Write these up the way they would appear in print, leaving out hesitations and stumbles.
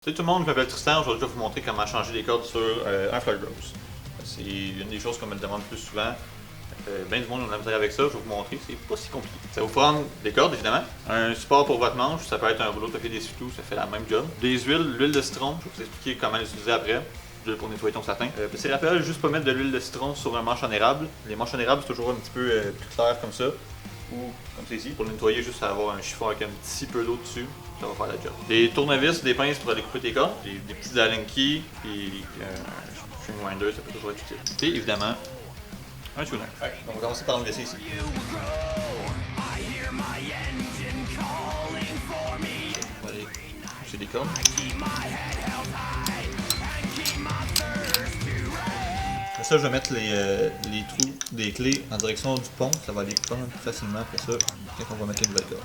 Salut tout le monde, je m'appelle Tristan, aujourd'hui je vais vous montrer comment changer les cordes sur un Floyd Rose. C'est une des choses qu'on me demande le plus souvent. Bien du monde on a misère avec ça, je vais vous montrer, c'est pas si compliqué. Ça va vous prendre des cordes évidemment, un support pour votre manche, ça peut être un rouleau de papier d'essuie-tout, ça fait la même job. Des huiles, l'huile de citron, je vais vous expliquer comment l'utiliser après. L'huile pour nettoyer ton satin. C'est rappel, juste pas mettre de l'huile de citron sur un manche en érable. Les manches en érable c'est toujours un petit peu plus clair comme ça. Ou comme c'est ici, pour le nettoyer, juste avoir un chiffon avec un petit peu d'eau dessus, ça va faire la job. Des tournevis, des pinces pour aller couper tes cordes, des petits Allen key, puis un string winder, ça peut toujours être utile. Et évidemment, un tuner. Ouais, on va commencer par enlever ici. On va aller pousser des cordes. Après ça, je vais mettre les trous des clés en direction du pont, ça va aller prendre plus facilement après ça quand on va mettre les nouvelles cordes.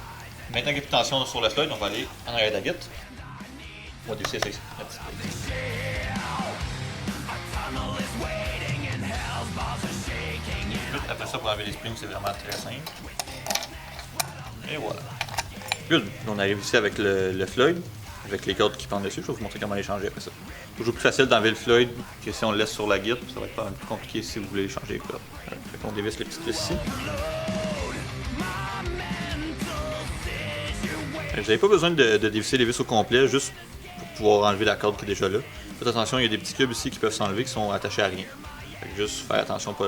Maintenant qu'il y a plus de tension sur le slide, on va aller en arrière de la guette. On va dévisser ça ici. Après ça, pour enlever les springs, c'est vraiment très simple. Et voilà. Good. On arrive ici avec le Floyd, avec les cordes qui pendent dessus. Je vais vous montrer comment les changer après ça. Toujours plus facile d'enlever le Floyd que si on le laisse sur la guide. Ça va être pas un peu plus compliqué si vous voulez les changer les cordes. On dévisse les petites vis ici. Vous n'avez pas besoin de dévisser les vis au complet, juste pour pouvoir enlever la corde qui est déjà là. Faites attention, il y a des petits cubes ici qui peuvent s'enlever qui sont attachés à rien. Juste faire attention pour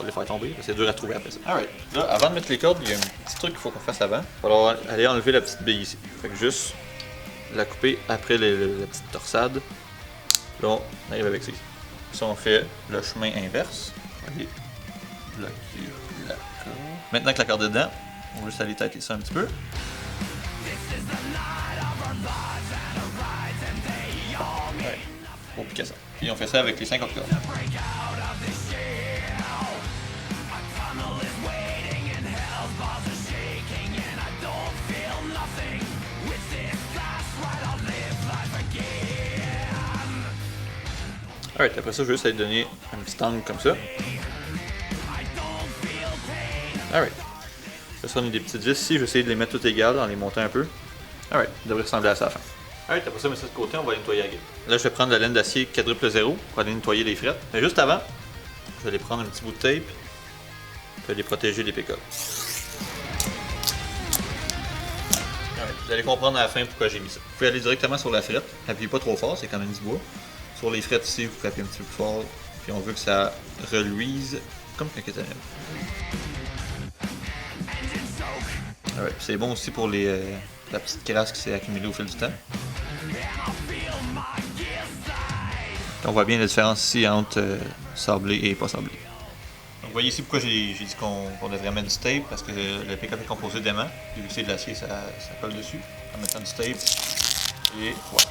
les faire tomber, parce que c'est dur à trouver après ça. Alright, là, avant de mettre les cordes, il y a un petit truc qu'il faut qu'on fasse avant. Il va falloir aller enlever la petite bille ici. Fait que juste la couper après la petite torsade. Là, on arrive avec ça ici. Ça, on fait le chemin inverse. On va aller bloquer la corde. Maintenant que la corde est dedans, on va juste aller tâter ça un petit peu. Ouais, pour piquer ça. Puis on fait ça avec les 5 autres cordes. Alright, après ça, je vais juste aller donner un petit angle comme ça. Alright. Après ça, on a des petites vis ici, je vais essayer de les mettre toutes égales en les montant un peu. Alright, ça devrait ressembler à ça à la fin. Alright, après ça, on met ça de côté, on va aller nettoyer la guide. Là, je vais prendre la laine d'acier quadruple 0 pour aller nettoyer les frettes. Mais juste avant, je vais aller prendre un petit bout de tape pour aller protéger les pécoles. Alright, vous allez comprendre à la fin pourquoi j'ai mis ça. Vous pouvez aller directement sur la frette, appuyez pas trop fort, c'est quand même du bois. Sur les frettes ici, vous frappez un petit peu plus fort, puis on veut que ça reluise comme un catanel. Alright, c'est bon aussi pour la petite crasse qui s'est accumulée au fil du temps. On voit bien la différence ici entre sablé et pas sablé. Donc vous voyez ici pourquoi j'ai dit qu'on devrait mettre du tape, parce que le pick-up est composé d'aimants, vu que c'est de l'acier, ça colle dessus. En mettant du tape, et voilà.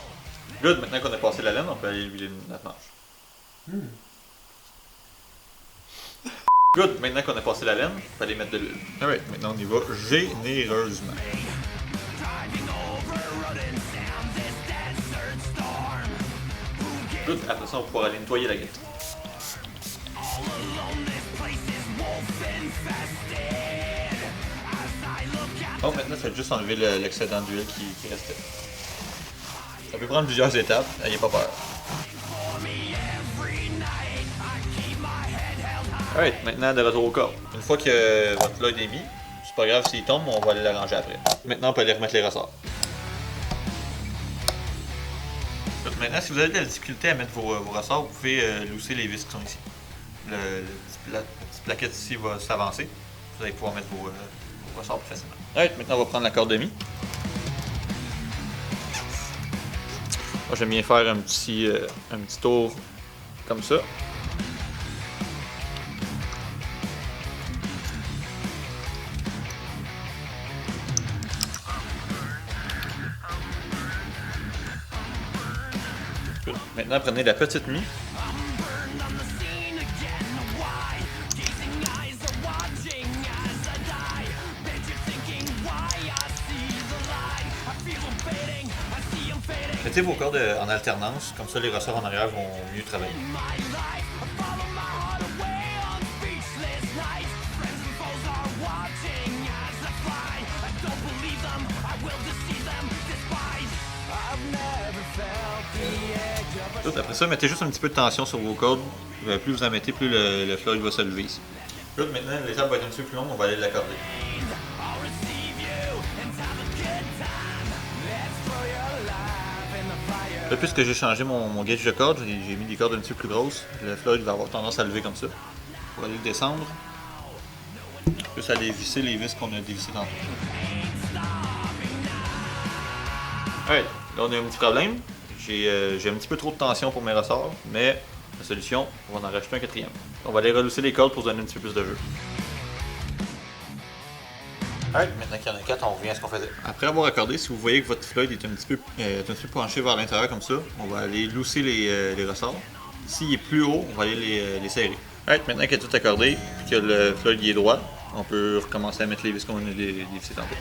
Good, maintenant qu'on a passé la laine, on peut aller huiler notre manche. Good, maintenant qu'on a passé la laine, on peut aller mettre de l'huile. Alright, maintenant on y va généreusement. Good, après ça on va pouvoir aller nettoyer la guette. Bon, maintenant ça va juste enlever l'excédent d'huile qui restait. Ça peut prendre plusieurs étapes, n'ayez pas peur. Alright, maintenant de retour au corps. Une fois que votre Floyd est mis, c'est pas grave s'il tombe, on va aller l'arranger après. Maintenant on peut aller remettre les ressorts. Maintenant, si vous avez de la difficulté à mettre vos ressorts, vous pouvez lousser les vis qui sont ici. La petite plaquette ici va s'avancer. Vous allez pouvoir mettre vos ressorts plus facilement. Alright, maintenant on va prendre la corde de mi. Moi j'aime bien faire un petit tour comme ça. Maintenant prenez la petite mie. Mettez vos cordes en alternance, comme ça les ressorts en arrière vont mieux travailler. I've never felt Tout, après ça, mettez juste un petit peu de tension sur vos cordes. Plus vous en mettez, plus le Floyd va se lever ici. Là, maintenant, l'étape va être un petit peu plus longue, on va aller l'accorder. Là, puisque j'ai changé mon gauge de corde, j'ai mis des cordes un petit peu plus grosses, le Floyd va avoir tendance à lever comme ça. On va aller le descendre. Plus aller visser les vis qu'on a dévissées tantôt. Alright, là on a un petit problème. J'ai un petit peu trop de tension pour mes ressorts, mais la solution, on va en rajouter un quatrième. On va aller relousser les cordes pour donner un petit peu plus de jeu. Alright, maintenant qu'il y en a 4, on revient à ce qu'on faisait. Après avoir accordé, si vous voyez que votre Floyd est un petit peu penché vers l'intérieur comme ça, on va aller lousser les ressorts. S'il est plus haut, on va aller les serrer. Alright, maintenant qu'il est tout accordé, puis que le Floyd est droit, on peut recommencer à mettre les vis qu'on a dévissées tantôt.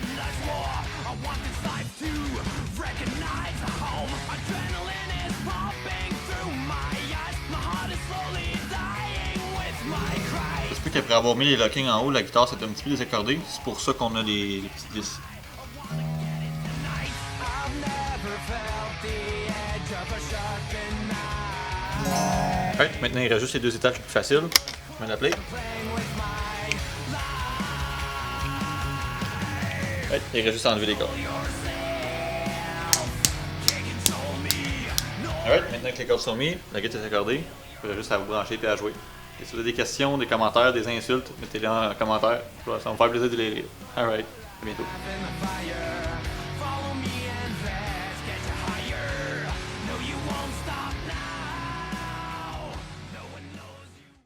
Ça se peut qu'après avoir mis les lockings en haut, la guitare s'est un petit peu désaccordée. C'est pour ça qu'on a les petites vis. Alright, maintenant il reste juste les deux étages les plus faciles. Je mets la play. Alright, il reste juste à enlever les cordes. Alright, maintenant que les cordes sont mises, la guitare est accordée, il reste juste à vous brancher et à jouer. Et si vous avez des questions, des commentaires, des insultes, mettez-les en commentaire. Ça va me faire plaisir de les lire. Alright, à bientôt.